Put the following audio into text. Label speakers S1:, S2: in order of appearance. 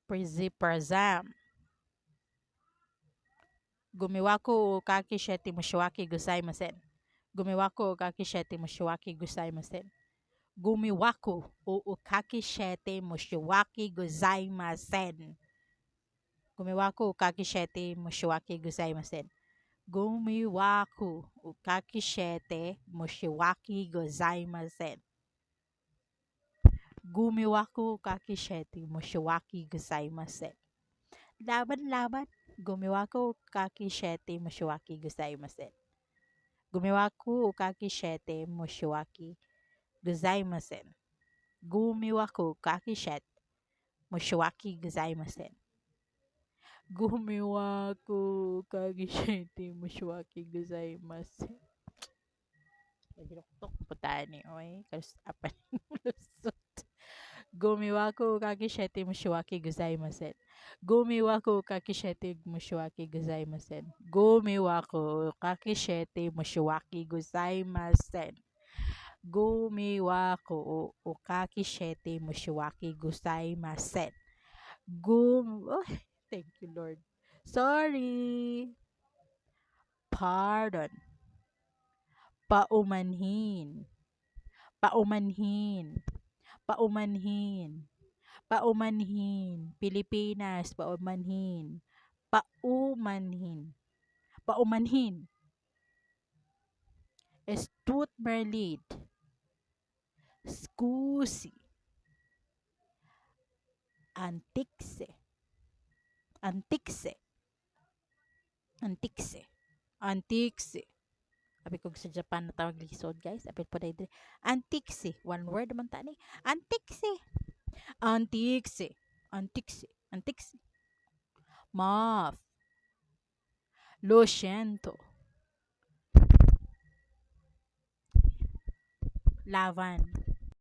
S1: Priziprazam. Gumiwako o kakisheti mushiwaki gozaimasen. Gumiwako o kakisheti mushiwaki gozaimasen. Gumiwako o kakisheti mushiwaki gozaimasen. Gumiwako o kakisheti mushiwaki gozaimasen. Gumiwaku ukakishete mushiwaki gozaimasen. Gumiwaku ukakishete mushiwaki gozaimasen. Laban-laban. Gumiwaku ukakishete mushiwaki gozaimasen. Gumiwaku ukakishete mushiwaki gozaimasen. Gumiwaku ukakishete mushiwaki gozaimasen. Gumiwaku kakishete mushiwaki gozaimasen. Nagiloktok po tayo ni Oy. Kalusapan lusot. Gumiwaku kakishete mushiwaki gozaimasen. Gumiwaku kakishete mushiwaki gozaimasen. Gumiwaku kakishete mushiwaki gozaimasen. Gumiwaku kakishete mushiwaki gozaimasen. Oh, thank you, Lord. Sorry. Pardon. Paumanhin. Paumanhin. Paumanhin. Paumanhin. Pilipinas. Paumanhin. Paumanhin. Paumanhin. Estut Merlid. Scusi. Antikse. Antikse. Antikse. Antikse. Sabi ko sa Japan na tawag lisod, guys. Sabi po dahil antikse. One word naman tani. Antikse. Antikse. Antikse. Antikse. Maaf. Lo siento. Lavan.